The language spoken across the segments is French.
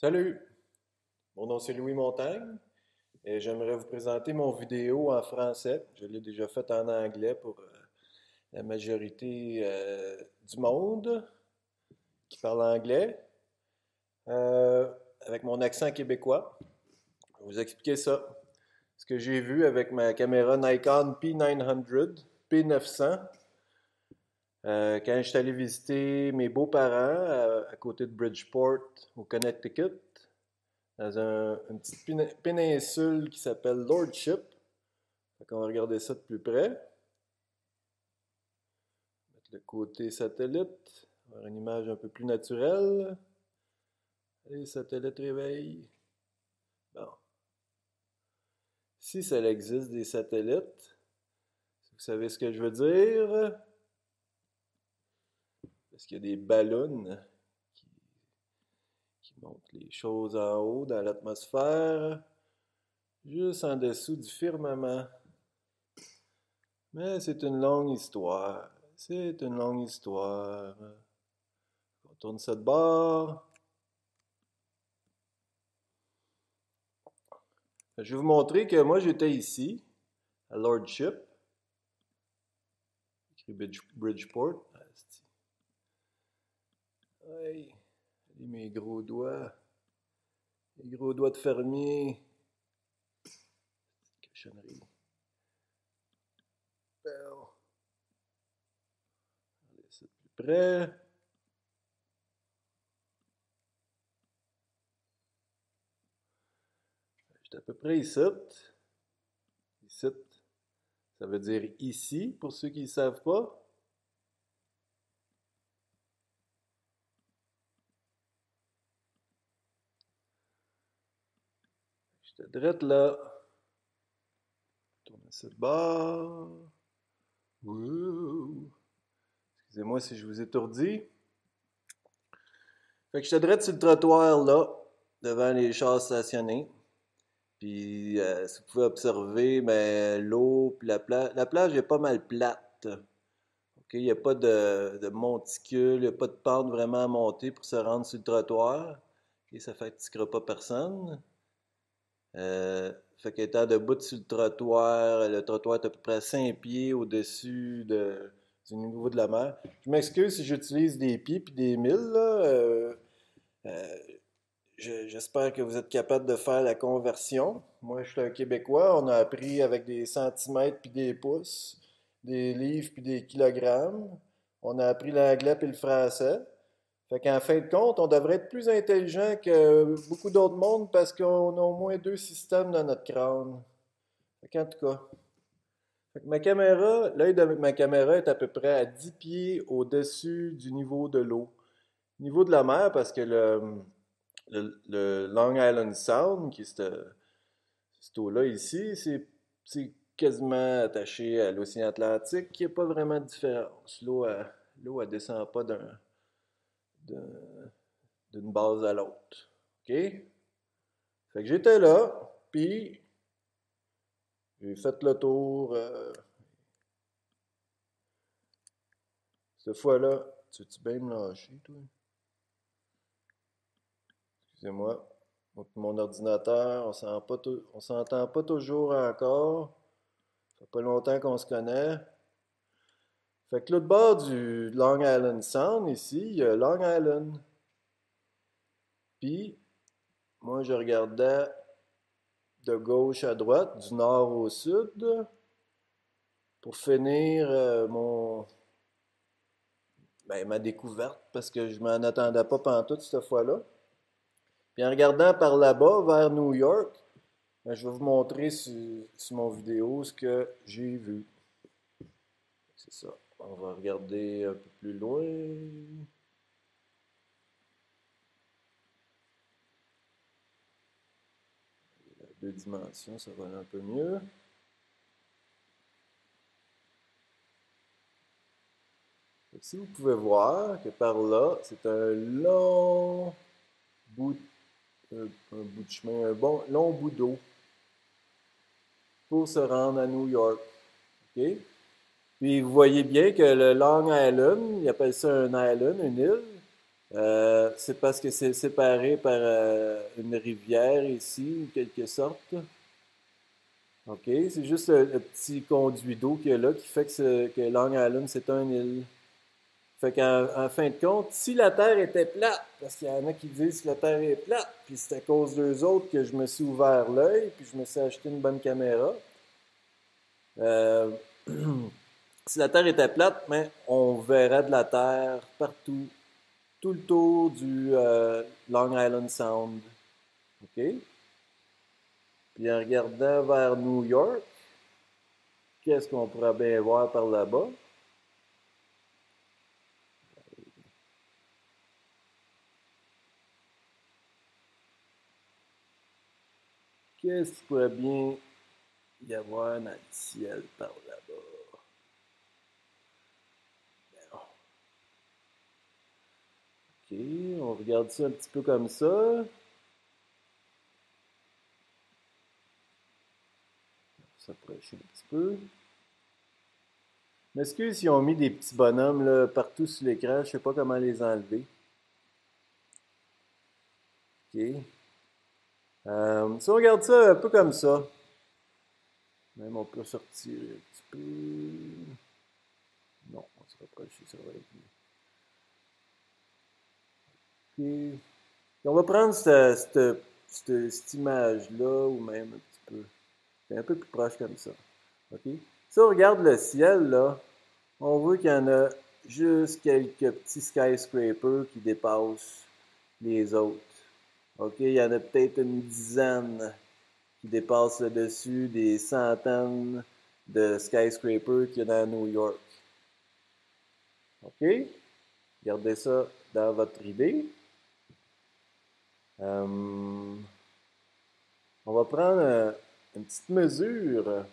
Salut, mon nom c'est Louis Montagne et j'aimerais vous présenter mon vidéo en français. Je l'ai déjà fait en anglais pour la majorité du monde qui parle anglais, euh, avec mon accent québécois. Je vais vous expliquer ça. Ce que j'ai vu avec ma caméra Nikon P900, P900, quand je suis allé visiter mes beaux-parents à côté de Bridgeport, au Connecticut, dans une petite péninsule qui s'appelle Lordship. On va regarder ça de plus près. Mettre le côté satellite, avoir une image un peu plus naturelle. Allez, satellite réveille. Bon. Si ça existe des satellites, vous savez ce que je veux dire, parce qu'il y a des ballons qui, qui montrent les choses en haut dans l'atmosphère, juste en dessous du firmament. Mais c'est une longue histoire. C'est une longue histoire. On tourne ça de bord. Je vais vous montrer que moi j'étais ici, à Lordship, écrit Bridgeport. Hey, mes gros doigts. Les gros doigts de fermier. Cochonnerie. Bon. On va laisser plus près. J'étais à peu près ici. Ici, ça veut dire ici, pour ceux qui ne savent pas. J'étais direct là. Tourner ça de bord. Wouh. Excusez-moi si je vous étourdis. Fait que j'étais direct sur le trottoir là, devant les chars stationnés. Puis, si vous pouvez observer, ben, l'eau, puis la plage est pas mal plate. OK? Il n'y a pas de monticule, il n'y a pas de pente vraiment à monter pour se rendre sur le trottoir. Et ça fait que tu ne pas personne. Fait qu'étant debout sur le trottoir est à peu près à 5 pieds au-dessus du niveau de la mer. Je m'excuse si j'utilise des pieds puis des milles, là. Euh, J'espère que vous êtes capable de faire la conversion. Moi, je suis un Québécois. On a appris avec des centimètres puis des pouces, des livres puis des kilogrammes. On a appris l'anglais puis le français. Fait qu'en fin de compte, on devrait être plus intelligent que beaucoup d'autres mondes parce qu'on a au moins deux systèmes dans notre crâne. Fait qu'en tout cas, fait que ma caméra, l'œil de ma caméra est à peu près à 10 pieds au-dessus du niveau de l'eau. Niveau de la mer, parce que le Long Island Sound, qui est cette eau-là ici, c'est quasiment attaché à l'océan Atlantique, il n'y a pas vraiment de différence. L'eau, elle descend pas d'une base à l'autre. OK? Fait que j'étais là, puis j'ai fait le tour. Cette fois-là, tu veux-tu bien me lâcher, toi? Excusez-moi. Mon ordinateur, on s'entend pas toujours encore. Ça fait pas longtemps qu'on se connaît. Fait que l'autre bord du Long Island Sound, ici, il y a Long Island. Puis, moi, je regardais de gauche à droite, du nord au sud, pour finir ma découverte, parce que je m'en attendais pas pantoute cette fois-là. Puis en regardant par là-bas, vers New York, ben, je vais vous montrer sur mon vidéo ce que j'ai vu. C'est ça. On va regarder un peu plus loin. Deux dimensions, ça va aller un peu mieux. Ici, vous pouvez voir que par là, c'est un long bout, un bout de chemin, un bon long bout d'eau pour se rendre à New York. OK? Puis vous voyez bien que le Long Island, ils appellent ça un island, une île. C'est parce que c'est séparé par une rivière ici, en quelque sorte. OK? C'est juste le petit conduit d'eau qu'il y a là qui fait que Long Island, c'est un île. Fait qu'en fin de compte, si la Terre était plate, parce qu'il y en a qui disent que la Terre est plate, puis c'est à cause d'eux autres que je me suis ouvert l'œil, puis je me suis acheté une bonne caméra. Euh, si la Terre était plate, ben, on verrait de la Terre partout, tout le tour du Long Island Sound. OK? Puis en regardant vers New York, qu'est-ce qu'on pourrait bien voir par là-bas? Qu'est-ce qu'il pourrait bien y avoir dans le ciel par là-bas? OK, on regarde ça un petit peu comme ça. S'approcher un petit peu. M'excuse s'ils ont mis des petits bonhommes là, partout sur l'écran, je sais pas comment les enlever. OK. Si on regarde ça un peu comme ça, même on peut sortir un petit peu. Non, on se rapprocher, ça va être mieux. OK. On va prendre cette image-là, ou même un petit peu. C'est un peu plus proche comme ça. OK? Si on regarde le ciel, là, on voit qu'il y en a juste quelques petits skyscrapers qui dépassent les autres. OK? Il y en a peut-être une dizaine qui dépassent le dessus des centaines de skyscrapers qu'il y a dans New York. OK? Gardez ça dans votre idée. On va prendre une petite mesure.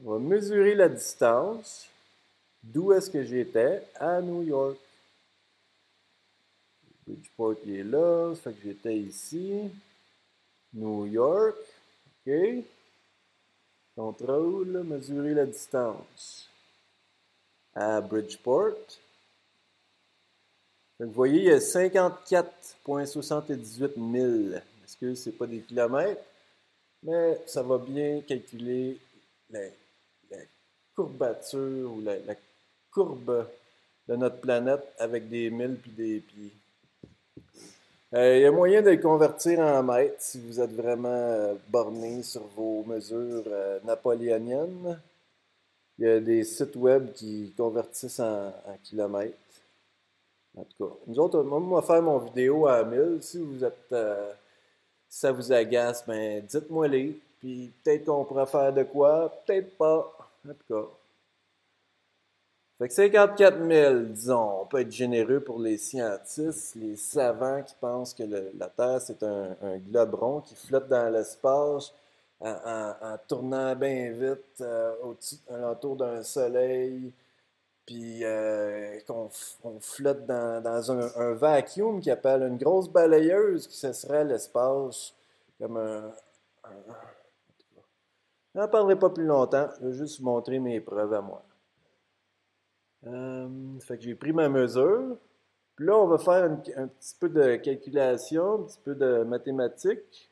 On va mesurer la distance d'où est-ce que j'étais à New York. Bridgeport qui est là, ça fait que j'étais ici. New York, OK. Contrôle, mesurer la distance à Bridgeport. Donc, vous voyez, il y a 54,78 milles. Excusez, ce n'est pas des kilomètres, mais ça va bien calculer la, la courbature ou la courbe de notre planète avec des milles puis des pieds. Il y a moyen de le convertir en mètres si vous êtes vraiment borné sur vos mesures napoléoniennes. Il y a des sites web qui convertissent en kilomètres. En tout cas, nous autres, moi, on va faire mon vidéo à 1000. Si vous êtes, si ça vous agace, ben dites-moi-les. Puis peut-être qu'on pourra faire de quoi, peut-être pas. En tout cas. Fait que 54 000, disons, on peut être généreux pour les scientifiques, les savants qui pensent que la Terre, c'est un globe rond qui flotte dans l'espace en tournant bien vite alentour d'un soleil, puis qu'on flotte dans un vacuum qui appelle une grosse balayeuse, qui ce serait l'espace, comme un... Je n'en parlerai pas plus longtemps, je vais juste vous montrer mes preuves à moi. Fait que j'ai pris ma mesure. Puis là, on va faire un petit peu de calculation, un petit peu de mathématiques.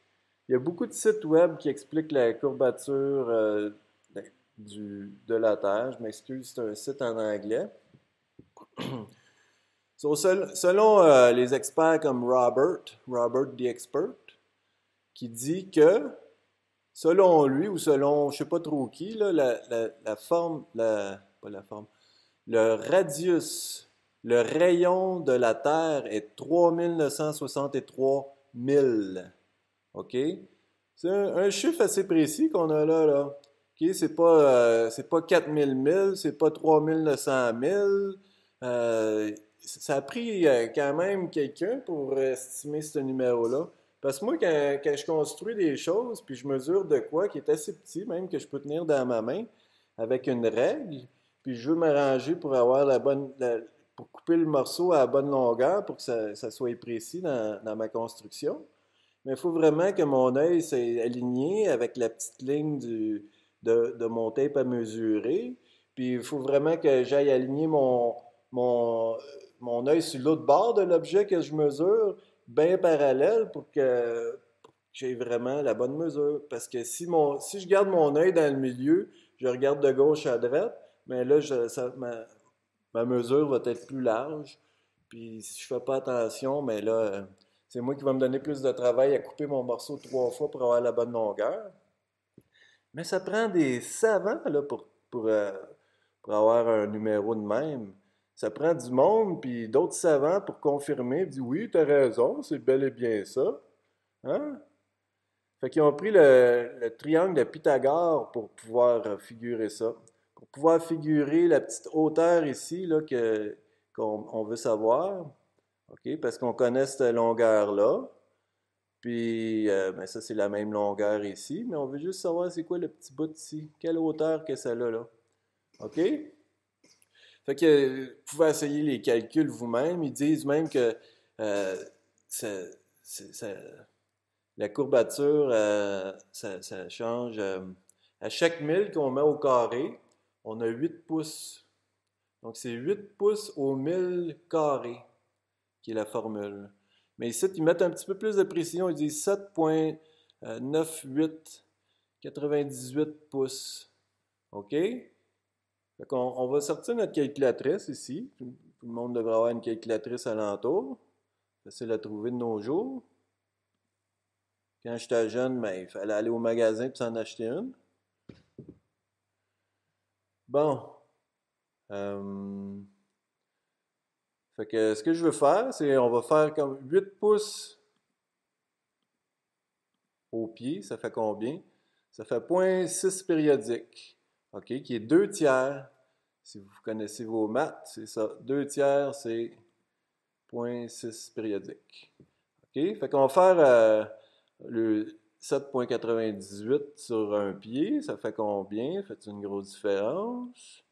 Il y a beaucoup de sites web qui expliquent la courbature de la Terre. Je m'excuse, c'est un site en anglais. Selon les experts comme Robert the Expert, qui dit que, selon lui, ou selon je ne sais pas trop qui, là, la forme, pas la forme, le radius, le rayon de la Terre est 3963 milles. OK? C'est un chiffre assez précis qu'on a là. OK? C'est pas 4000 milles, c'est pas 3900 milles. Ça a pris quand même quelqu'un pour estimer ce numéro-là. Parce que moi, quand je construis des choses, puis je mesure de quoi qui est assez petit, même que je peux tenir dans ma main, avec une règle, puis je veux m'arranger pour avoir pour couper le morceau à la bonne longueur pour que ça soit précis dans ma construction. Mais il faut vraiment que mon œil soit aligné avec la petite ligne de mon tape à mesurer. Puis il faut vraiment que j'aille aligner mon, mon œil sur l'autre bord de l'objet que je mesure, bien parallèle pour que j'ai vraiment la bonne mesure. Parce que si je garde mon œil dans le milieu, je regarde de gauche à droite, mais là, ma mesure va être plus large. Puis si je fais pas attention, mais là, c'est moi qui va me donner plus de travail à couper mon morceau 3 fois pour avoir la bonne longueur. Mais ça prend des savants là, pour avoir un numéro de même. Ça prend du monde, puis d'autres savants pour confirmer, dire oui, t'as raison, c'est bel et bien ça. Hein? Fait qu'ils ont pris le triangle de Pythagore pour pouvoir figurer ça. Pour pouvoir figurer la petite hauteur ici là, qu'on veut savoir. OK? Parce qu'on connaît cette longueur-là. Puis, ben ça, c'est la même longueur ici. Mais on veut juste savoir c'est quoi le petit bout ici. Quelle hauteur que ça a là. OK? Fait que vous pouvez essayer les calculs vous-même. Ils disent même que euh, ça- ça- la courbature, ça change. À chaque 1000 qu'on met au carré, on a 8 pouces. Donc, c'est 8 pouces au 1000 carré qui est la formule. Mais ici, ils mettent un petit peu plus de précision. Ils disent 7,98 pouces. OK? Fait qu'on, on va sortir notre calculatrice ici. Tout le monde devrait avoir une calculatrice alentour. Facile à trouver de nos jours. Quand j'étais jeune, ben, il fallait aller au magasin et s'en acheter une. Bon. Euh, Fait que ce que je veux faire, c'est on va faire comme 8 pouces au pied. Ça fait combien? Ça fait 0,6 périodique. OK? Qui est 2 tiers. Si vous connaissez vos maths, c'est ça. 2 tiers, c'est 0,6 périodique. OK? Fait qu'on va faire le 7,98 sur un pied. Ça fait combien? Fait une grosse différence.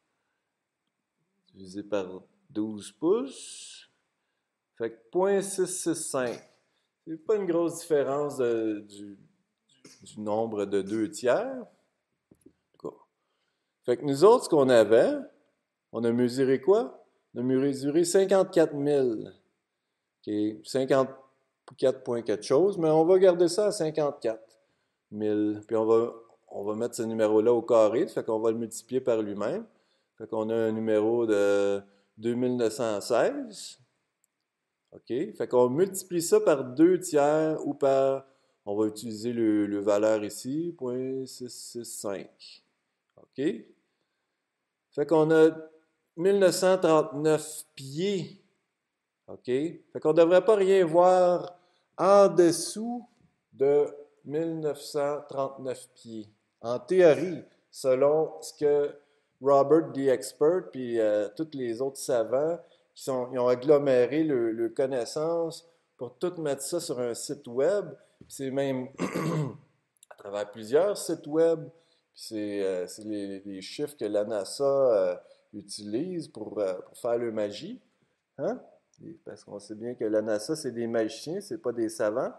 Divisé par 12 pouces. Fait que 0,665. C'est pas une grosse différence du nombre de 2 tiers. Fait que nous autres, ce qu'on avait, on a mesuré quoi? On a mesuré 54 000. OK, 54 points quelque chose, mais on va garder ça à 54 000. Puis on va mettre ce numéro-là au carré, fait qu'on va le multiplier par lui-même. Fait qu'on a un numéro de 2916. OK? Fait qu'on multiplie ça par 2 tiers ou par, on va utiliser le valeur ici, 0,665. OK? Fait qu'on a 1939 pieds. OK? Fait qu'on ne devrait pas rien voir en dessous de 1939 pieds. En théorie, selon ce que Robert the Expert puis tous les autres savants ils ont aggloméré le connaissance pour tout mettre ça sur un site web. C'est même à travers plusieurs sites web. C'est les chiffres que la NASA utilise pour faire le magie. Hein? Parce qu'on sait bien que la NASA, c'est des magiciens, c'est pas des savants.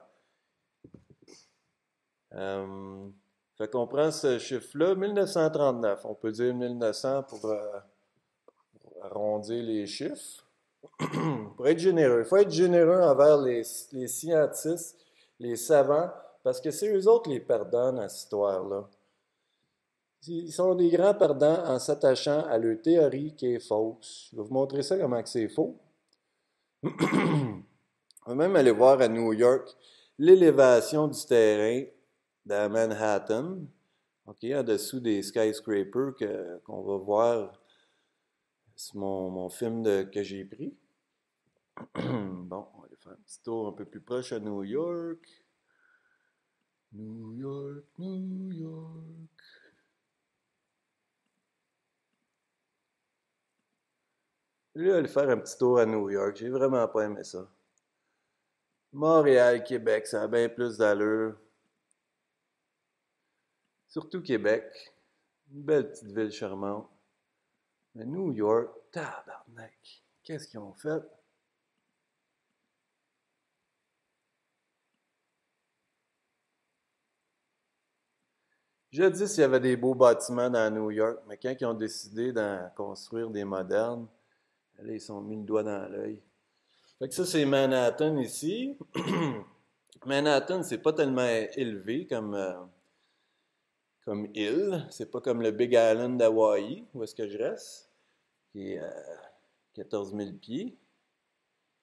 Euh, Fait qu'on prend ce chiffre-là, 1939. On peut dire 1900 pour arrondir les chiffres. Pour être généreux. Il faut être généreux envers les scientifiques, les savants, parce que c'est eux autres les perdants dans cette histoire-là. Ils sont des grands perdants en s'attachant à leur théorie qui est fausse. Je vais vous montrer ça comment c'est faux. On va même aller voir à New York l'élévation du terrain dans Manhattan, OK, en dessous des skyscrapers qu'on va voir sur mon film que j'ai pris. Bon, on va aller faire un petit tour un peu plus proche à New York. New York, New York. Je vais aller faire un petit tour à New York. J'ai vraiment pas aimé ça. Montréal, Québec, ça a bien plus d'allure. Surtout Québec. Une belle petite ville charmante. Mais New York, tabarnak. Qu'est-ce qu'ils ont fait? Jadis, il y avait des beaux bâtiments dans New York, mais quand ils ont décidé d'en construire des modernes, là, ils se sont mis le doigt dans l'œil. Fait que ça, c'est Manhattan ici. Manhattan, c'est pas tellement élevé comme île. C'est pas comme le Big Island d'Hawaï, où est-ce que je reste, qui est à 14 000 pieds.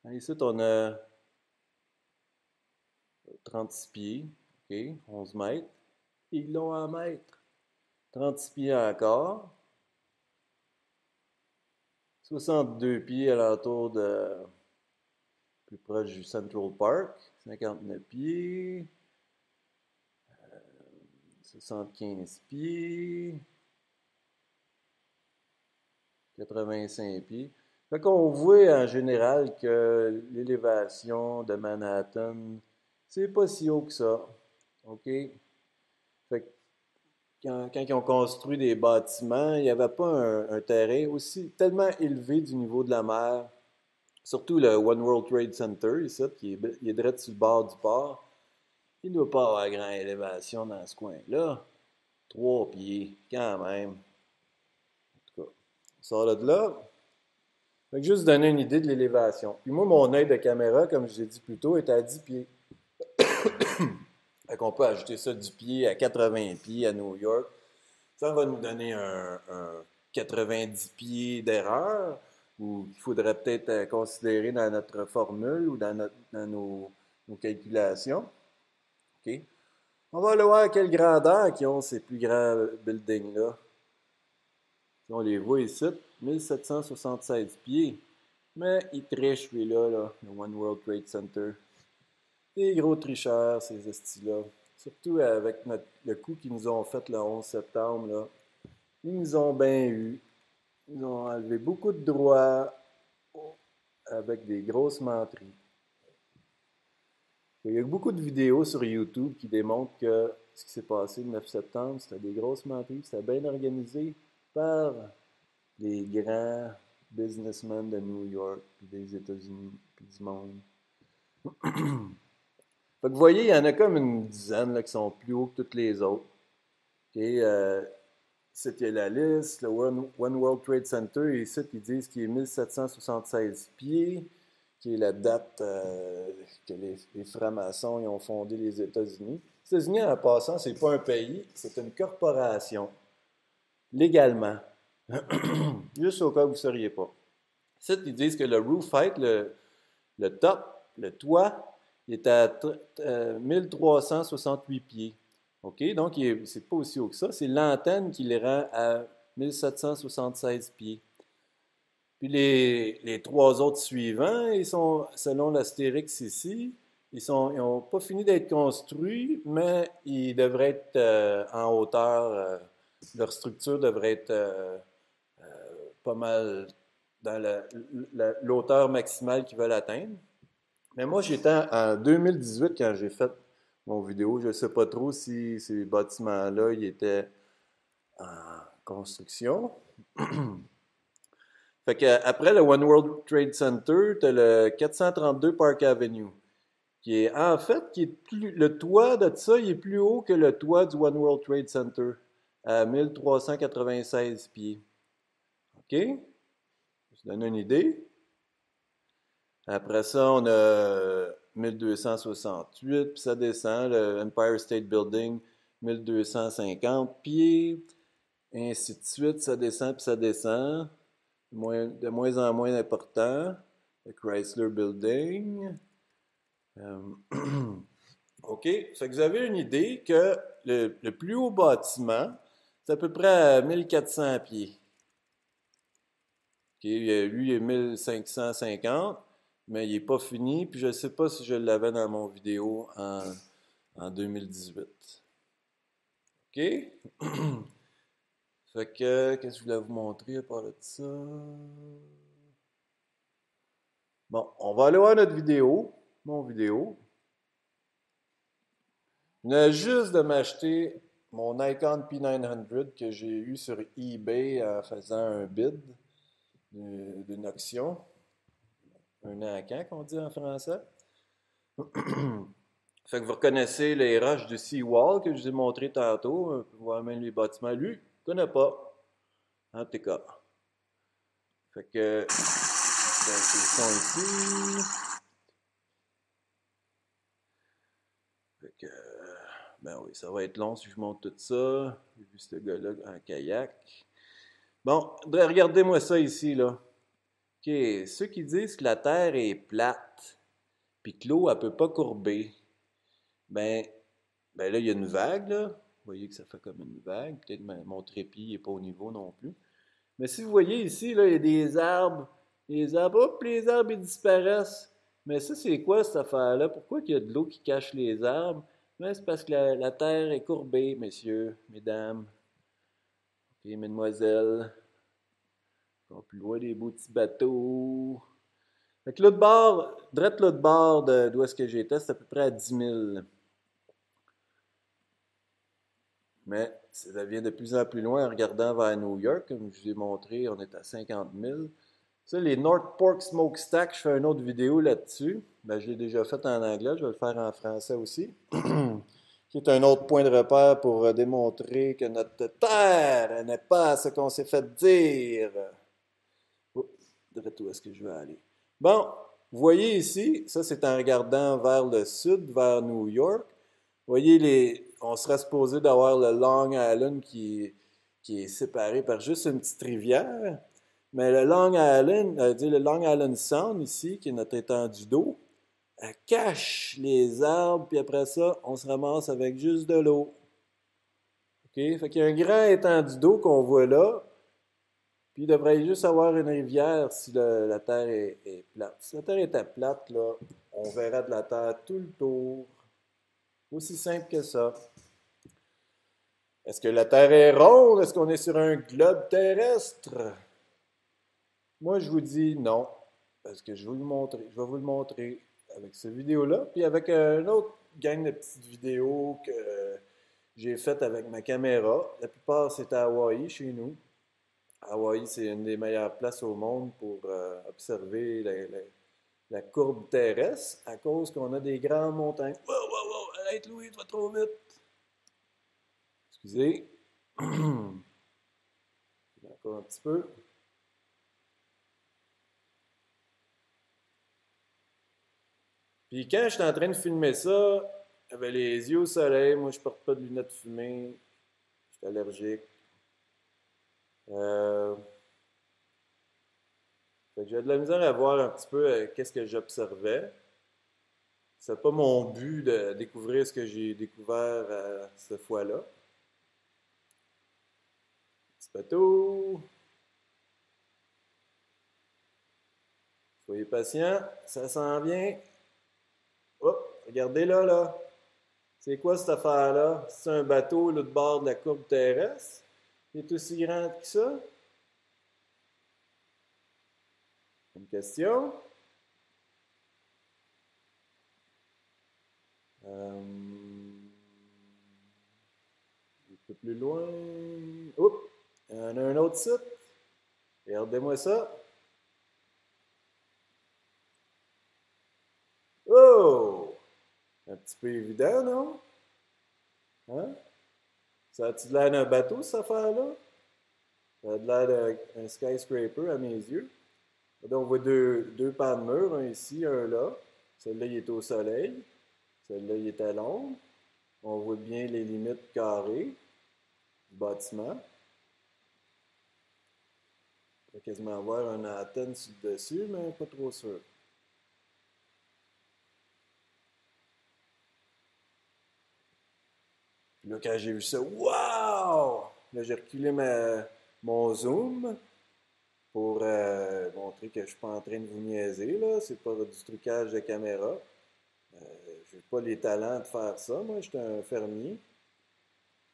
Ici, on a 36 pieds, OK, 11 mètres. Ils l'ont à mètre. 36 pieds encore. 62 pieds à l'entour de plus proche du Central Park. 59 pieds. 75 pieds. 85 pieds. Fait qu'on voit en général que l'élévation de Manhattan, c'est pas si haut que ça. OK? Fait que quand ils ont construit des bâtiments, il n'y avait pas un terrain aussi tellement élevé du niveau de la mer. Surtout le One World Trade Center, ici, il est direct sur le bord du port. Il ne doit pas avoir grande élévation dans ce coin-là. 3 pieds, quand même. En tout cas, on sort de là. Fait que juste donner une idée de l'élévation. Puis moi, mon œil de caméra, comme je l'ai dit plus tôt, est à 10 pieds. Fait qu'on peut ajouter ça du pied à 80 pieds à New York. Ça va nous donner un 90 pieds d'erreur, ou qu'il faudrait peut-être considérer dans notre formule ou dans nos calculations. OK? On va aller voir quelle grandeur qui ont ces plus grands buildings-là. On les voit ici, 1776 pieds. Mais ils trichent, celui-là, le One World Trade Center. Des gros tricheurs, ces estis-là. Surtout avec le coup qu'ils nous ont fait le 11 septembre, là. Ils nous ont bien eu. Ils ont enlevé beaucoup de droits avec des grosses menteries. Il y a beaucoup de vidéos sur YouTube qui démontrent que ce qui s'est passé le 9 septembre, c'était des grosses menteries. C'était bien organisé par les grands businessmen de New York, puis des États-Unis, puis du monde. Fait que vous voyez, il y en a comme une dizaine là, qui sont plus hauts que toutes les autres. Okay, ici, il y a la liste, le One World Trade Center, et ici, ils disent qu'il est 1776 pieds, qui est la date que les francs-maçons ils ont fondé les États-Unis. Les États-Unis, en passant, c'est pas un pays, c'est une corporation, légalement. Juste au cas où vous ne sauriez pas. Ici, ils disent que le roof height, le top, le toit, il est à 1368 pieds. OK? Donc, c'est pas aussi haut que ça. C'est l'antenne qui les rend à 1776 pieds. Puis les trois autres suivants, ils sont, selon l'astérix ici, ils n'ont pas fini d'être construits, mais ils devraient être en hauteur. Leur structure devrait être pas mal dans l'hauteur maximale qu'ils veulent atteindre. Mais moi, j'étais en 2018 quand j'ai fait mon vidéo. Je ne sais pas trop si ces bâtiments-là ils étaient en construction. Fait que, après le One World Trade Center, tu as le 432 Park Avenue, qui est en fait, le toit de ça, il est plus haut que le toit du One World Trade Center, à 1396 pieds. OK? Je vous donne une idée. Après ça, on a 1268, puis ça descend, le Empire State Building, 1250 pieds, et ainsi de suite, ça descend, puis ça descend, de moins en moins important, le Chrysler Building. OK, ça fait que vous avez une idée que le plus haut bâtiment, c'est à peu près à 1400 pieds. OK, lui, il est 1550. Mais il n'est pas fini, puis je ne sais pas si je l'avais dans mon vidéo en 2018. OK? Fait que, qu'est-ce que je voulais vous montrer à part de ça? Bon, on va aller voir notre vidéo, mon vidéo. Je venais juste de m'acheter mon Nikon P900 que j'ai eu sur eBay en faisant un bid d'une auction. Un encan qu'on dit en français. Fait que vous reconnaissez les roches du Seawall que je vous ai montré tantôt, voir même les bâtiments. Lui, je ne connais pas. En tout cas. Fait que, ben, c'est son ici. Fait que, ben oui, ça va être long si je monte tout ça. J'ai vu ce gars-là en kayak. Bon, regardez-moi ça ici, là. OK, ceux qui disent que la Terre est plate, puis que l'eau, elle peut pas courber, ben, ben là, il y a une vague, là. Vous voyez que ça fait comme une vague. Peut-être que mon trépied n'est pas au niveau non plus. Mais si vous voyez ici, là, il y a des arbres. Les arbres, hop, les arbres, ils disparaissent. Mais ça, c'est quoi cette affaire-là? Pourquoi il y a de l'eau qui cache les arbres? Ben, c'est parce que la terre est courbée, messieurs, mesdames, et mesdemoiselles. On plus loin des beaux petits bateaux. Fait que l'autre bord, direct l'autre bord d'où est-ce que j'étais, c'est à peu près à 10 000. Mais ça devient de plus en plus loin en regardant vers New York. Comme je vous ai montré, on est à 50 000. Ça, les North Pork Smokestack, je fais une autre vidéo là-dessus. Ben, je l'ai déjà fait en anglais, je vais le faire en français aussi. Qui est un autre point de repère pour démontrer que notre terre n'est pas ce qu'on s'est fait dire. Oh, où est-ce que je vais aller? Bon, vous voyez ici, ça c'est en regardant vers le sud, vers New York. Vous voyez, on serait supposé d'avoir le Long Island qui est séparé par juste une petite rivière. Mais le Long Island, le Long Island Sound ici, qui est notre étendue d'eau, elle cache les arbres, puis après ça, on se ramasse avec juste de l'eau. OK? Fait qu'il y a un grand étendue d'eau qu'on voit là, puis il devrait juste avoir une rivière si la Terre est plate. Si la Terre était plate, là, on verrait de la Terre tout le tour. Aussi simple que ça. Est-ce que la Terre est ronde? Est-ce qu'on est sur un globe terrestre? Moi, je vous dis non, parce que je vais vous le montrer. Je vais vous le montrer avec cette vidéo-là, puis avec une autre gang de petites vidéos que j'ai faites avec ma caméra. La plupart, c'est à Hawaï, chez nous. Hawaï, c'est une des meilleures places au monde pour observer la courbe terrestre à cause qu'on a des grandes montagnes. Wow, wow, wow, arrête Louis, tu vas trop vite. Excusez. Encore un petit peu. Puis quand j'étais en train de filmer ça, j'avais les yeux au soleil. Moi, je porte pas de lunettes fumées. Je suis allergique. Euh, Fait que j'avais de la misère à voir un petit peu qu'est-ce que j'observais. C'est pas mon but de découvrir ce que j'ai découvert cette fois-là. Petit bateau. Soyez patient, ça s'en vient. Hop, regardez là, là. C'est quoi cette affaire-là? C'est un bateau l'autre bord de la courbe terrestre? Il est aussi grand que ça? Une question? Un peu plus loin. Oups! Il y en a un autre site. Regardez-moi ça. Oh! Un petit peu évident, non? Hein? Ça a-tu l'air d'un bateau, cette affaire-là? Ça a l'air d'un skyscraper à mes yeux. Donc, on voit deux pans de mur, un ici, un là. Celui-là, il est au soleil. Celui-là, il est à l'ombre. On voit bien les limites carrées du bâtiment. On va quasiment avoir une antenne sur le dessus, mais pas trop sûr. Puis là, quand j'ai vu ça, waouh! Là, j'ai reculé mon zoom pour montrer que je suis pas en train de vous niaiser, là. C'est pas du trucage de caméra. J'ai pas les talents de faire ça. Moi, j'étais un fermier.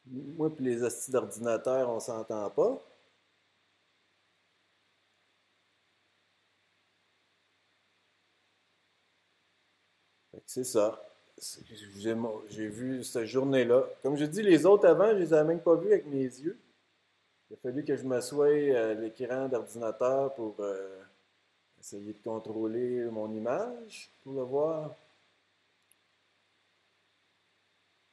Moi, puis les hosties d'ordinateur, on s'entend pas. Fait que c'est ça. J'ai vu cette journée-là. Comme je dis, les autres avant, je les ai même pas vus avec mes yeux. Il a fallu que je m'assoie à l'écran d'ordinateur pour essayer de contrôler mon image pour le voir.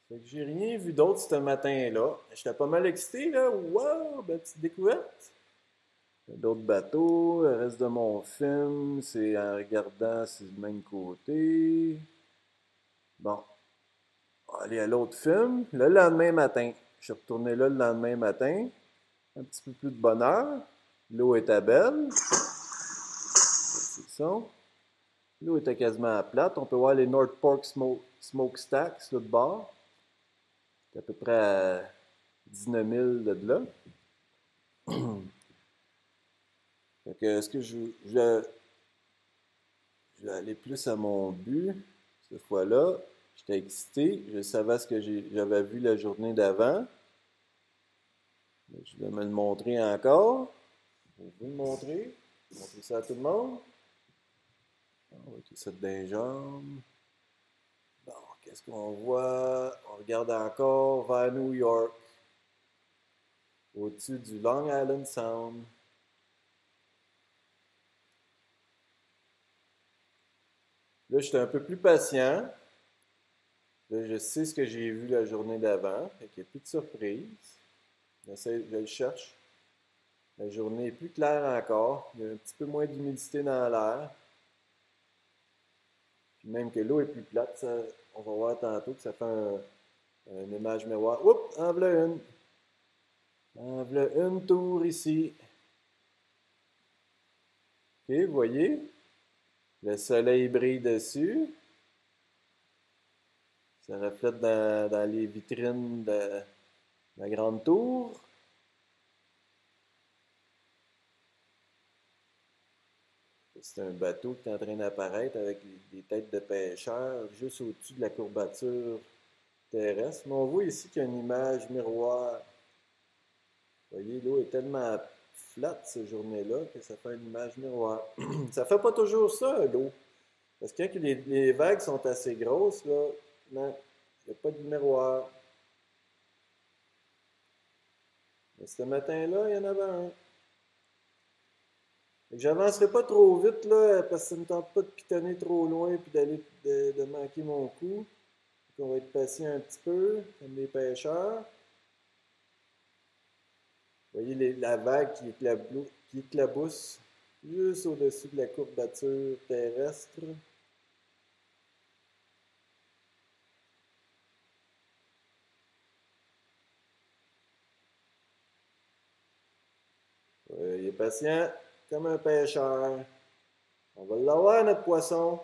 Fait que j'ai rien vu d'autre ce matin-là. J'étais pas mal excité, là. Wow, belle petite découverte. D'autres bateaux, le reste de mon film, c'est en regardant sur le même côté. Bon, on va aller à l'autre film. Le lendemain matin. Je suis retourné là le lendemain matin. Un petit peu plus de bonheur. L'eau était belle. C'est ça. L'eau était quasiment plate. On peut voir les North Fork Smokestacks, là de bord. C'est à peu près à 19 000 de là. Fait que, est-ce que je vais aller plus à mon but cette fois-là? J'étais excité. Je savais ce que j'avais vu la journée d'avant. Je vais me le montrer encore. Je vais vous le montrer. Montrer ça à tout le monde. On va mettre ça dans les jambes. Bon, qu'est-ce qu'on voit? On regarde encore vers New York. Au-dessus du Long Island Sound. Là, j'étais un peu plus patient. Là, je sais ce que j'ai vu la journée d'avant. Fait qu'il n'y a plus de surprise. Je le cherche. La journée est plus claire encore. Il y a un petit peu moins d'humidité dans l'air. Puis même que l'eau est plus plate, on va voir tantôt que ça fait une image miroir. Oups, en voilà une. En voilà une tour ici. OK, vous voyez? Le soleil brille dessus. Ça reflète dans les vitrines de la grande tour. C'est un bateau qui est en train d'apparaître avec des têtes de pêcheurs juste au-dessus de la courbature terrestre. Mais on voit ici qu'il y a une image miroir. Vous voyez, l'eau est tellement flat cette journée-là que ça fait une image miroir. Ça fait pas toujours ça, l'eau. Parce que quand les vagues sont assez grosses, là, non, il n'y a pas de miroir. Mais ce matin-là, il y en avait un. J'avancerai pas trop vite là, parce que ça ne me tente pas de pitonner trop loin et de manquer mon coup. Donc on va être patient un petit peu, comme les pêcheurs. Vous voyez la vague qui éclabousse juste au-dessus de la courbature terrestre. Il est patient comme un pêcheur. On va l'avoir, notre poisson.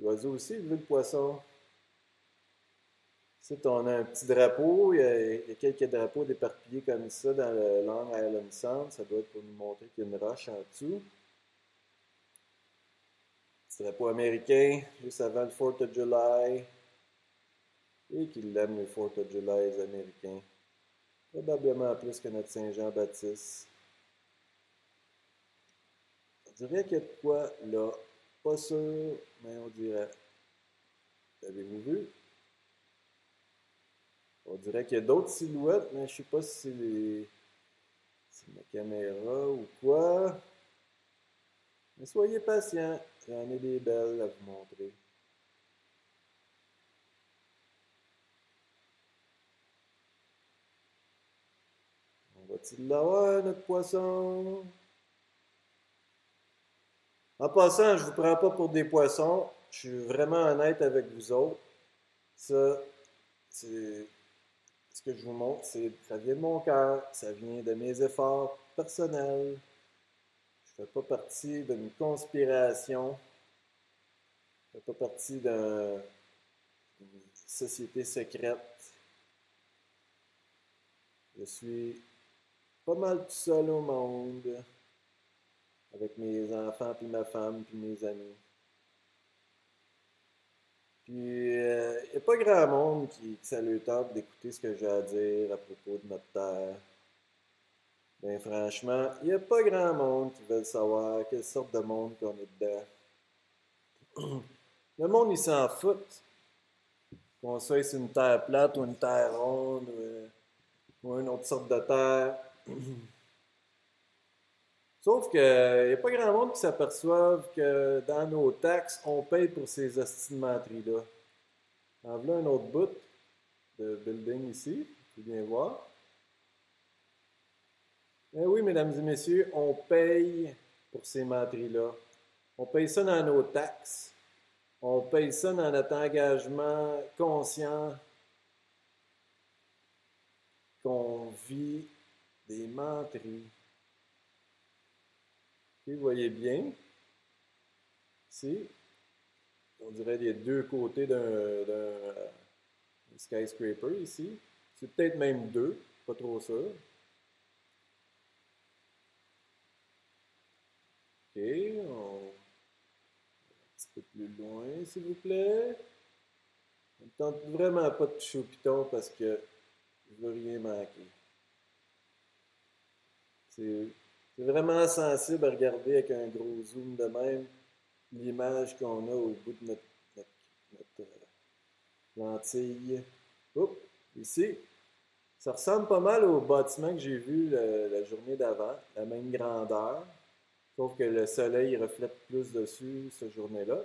L'oiseau aussi, il veut le poisson. Ici, on a un petit drapeau. Il y a quelques drapeaux déparpillés comme ça dans le Long Island Sound. Ça doit être pour nous montrer qu'il y a une roche en dessous. Petit drapeau américain, juste avant le 4th of July. Et qu'ils l'aiment, le 4th of July, les Américains. Probablement plus que notre Saint-Jean-Baptiste. On dirait qu'il y a de quoi là. Pas sûr, mais on dirait. Avez-vous vu? On dirait qu'il y a d'autres silhouettes, mais je ne sais pas si c'est ma caméra ou quoi. Mais soyez patients, j'en ai des belles à vous montrer. On va-t-il l'avoir, notre poisson? En passant, je ne vous prends pas pour des poissons. Je suis vraiment honnête avec vous autres. Ça, c'est ce que je vous montre, ça vient de mon cœur, ça vient de mes efforts personnels. Je ne fais pas partie d'une conspiration. Je ne fais pas partie d'une société secrète. Je suis pas mal tout seul au monde, avec mes enfants, puis ma femme, puis mes amis. Puis, il n'y a pas grand monde qui ça le tente d'écouter ce que j'ai à dire à propos de notre terre. Ben franchement, il n'y a pas grand monde qui veut savoir quelle sorte de monde qu'on est dedans. Le monde, il s'en fout. Qu'on soit sur une terre plate ou une terre ronde ou une autre sorte de terre. Sauf qu'il n'y a pas grand monde qui s'aperçoive que dans nos taxes, on paye pour ces hosties de menteries-là. En voilà un autre bout de building ici, tu peux bien voir. Eh oui, mesdames et messieurs, on paye pour ces menteries-là. On paye ça dans nos taxes. On paye ça dans notre engagement conscient qu'on vit des menteries. Vous voyez bien, ici, on dirait les deux côtés d'un skyscraper ici. C'est peut-être même deux, pas trop sûr. OK, un petit peu plus loin, s'il vous plaît. On ne tente vraiment pas de toucher au piton parce que je veux rien manquer. C'est vraiment sensible à regarder avec un gros zoom de même l'image qu'on a au bout de notre lentille. Oups, ici, ça ressemble pas mal au bâtiment que j'ai vu la journée d'avant, la même grandeur, sauf que le soleil reflète plus dessus cette journée-là.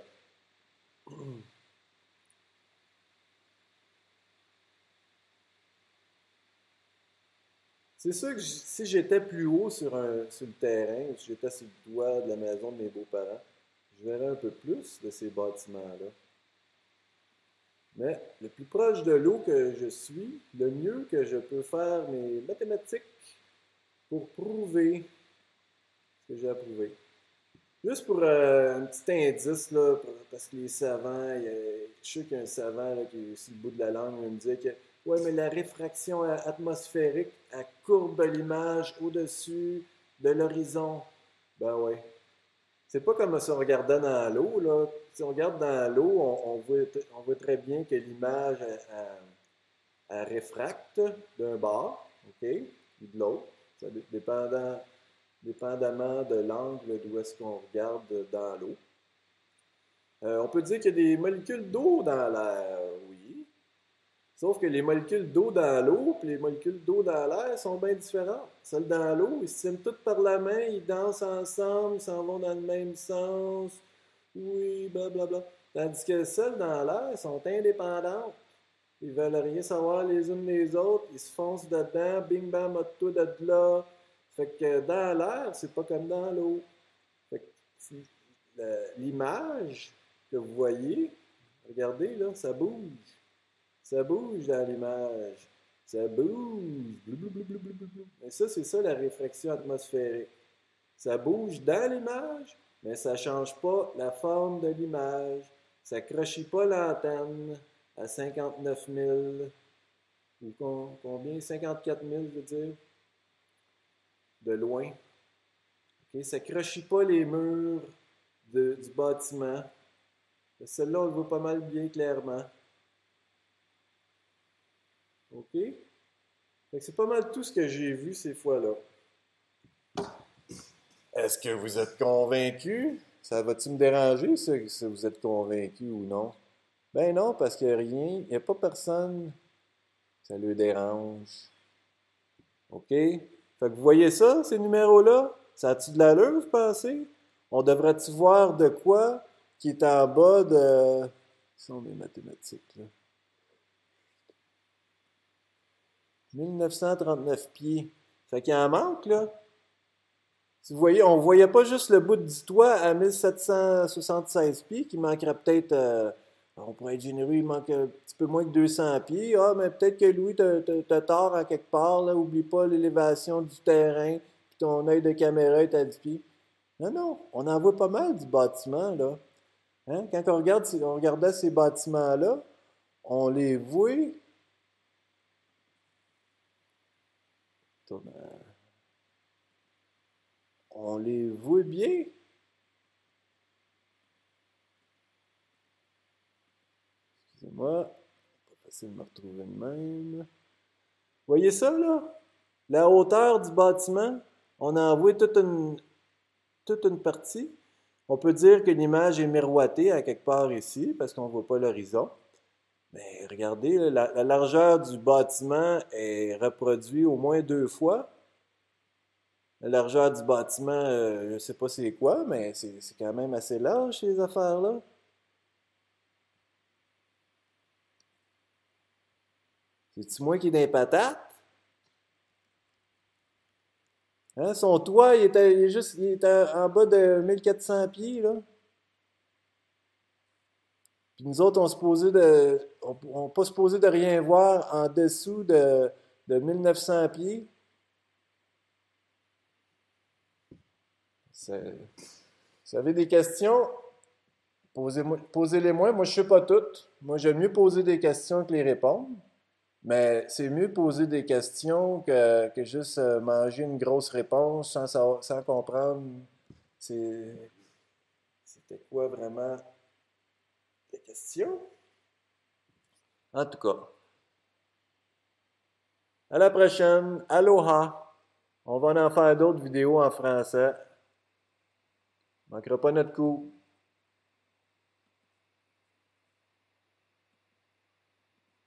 C'est sûr que si j'étais plus haut sur le terrain, ou si j'étais sur le toit de la maison de mes beaux-parents, je verrais un peu plus de ces bâtiments-là. Mais le plus proche de l'eau que je suis, le mieux que je peux faire mes mathématiques pour prouver ce que j'ai à prouver. Juste pour un petit indice, là, parce que les savants, je sais qu'il y a un savant là, qui est sur le bout de la langue, il me disait que ouais, mais la réfraction atmosphérique, elle courbe l'image au-dessus de l'horizon. Ben ouais. C'est pas comme si on regardait dans l'eau, là. Si on regarde dans l'eau, on voit très bien que l'image, elle réfracte d'un bord, OK, ou de l'autre. Ça dépendamment de l'angle d'où est-ce qu'on regarde dans l'eau. On peut dire qu'il y a des molécules d'eau dans l'air, oui. Sauf que les molécules d'eau dans l'eau et les molécules d'eau dans l'air sont bien différentes. Celles dans l'eau, ils se tiennent toutes par la main, ils dansent ensemble, ils s'en vont dans le même sens. Oui, blablabla. Tandis que celles dans l'air sont indépendantes. Ils veulent rien savoir les unes des autres, ils se foncent dedans, bing bam, tout de là. Fait que dans l'air, c'est pas comme dans l'eau. Fait que l'image que vous voyez, regardez là, ça bouge. Ça bouge dans l'image. Ça bouge. Et ça, c'est ça la réfraction atmosphérique. Ça bouge dans l'image, mais ça ne change pas la forme de l'image. Ça ne crochit pas l'antenne à 59 000, ou combien? 54 000, je veux dire, de loin. Okay? Ça ne crochit pas les murs du bâtiment. Celle-là, on le voit pas mal bien clairement. OK? C'est pas mal tout ce que j'ai vu ces fois-là. Est-ce que vous êtes convaincu? Ça va-tu me déranger si vous êtes convaincu ou non? Ben non, parce qu'il n'y a rien, il n'y a pas personne que ça le dérange. OK? Fait que vous voyez ça, ces numéros-là? Ça a-tu de l'allure, vous pensez? On devrait-tu voir de quoi qui est en bas de... Ce sont mes mathématiques, là. 1939 pieds. Fait qu'il en manque, là. Si vous voyez, on ne voyait pas juste le bout du toit à 1776 pieds, qui manquerait peut-être, on pourrait être généreux, il manque un petit peu moins que 200 pieds. Ah, mais peut-être que Louis, t'as tort à quelque part, là. Oublie pas l'élévation du terrain, puis ton œil de caméra est à 10 pieds. Non, non, on en voit pas mal du bâtiment, là. Hein? Quand on regardait ces bâtiments-là, on les voit. On les voit bien. Excusez-moi, pas facile de me retrouver de même. Voyez ça, là? La hauteur du bâtiment, on en voit toute une partie. On peut dire que l'image est miroitée à quelque part ici, parce qu'on ne voit pas l'horizon. Mais regardez, la largeur du bâtiment est reproduite au moins deux fois. La largeur du bâtiment, je sais pas c'est quoi, mais c'est quand même assez large, ces affaires-là. C'est-tu moi qui ai des patates? Hein? Son toit, il était en bas de 1400 pieds, là. Puis nous autres, on pas supposé de rien voir en dessous de 1900 pieds. Si vous avez des questions, posez-les-moi. Moi, je sais pas toutes. Moi, j'aime mieux poser des questions que les répondre. Mais c'est mieux poser des questions que juste manger une grosse réponse sans comprendre c'était quoi vraiment la question. En tout cas, à la prochaine. Aloha! On va en faire d'autres vidéos en français. Manquera pas notre coup.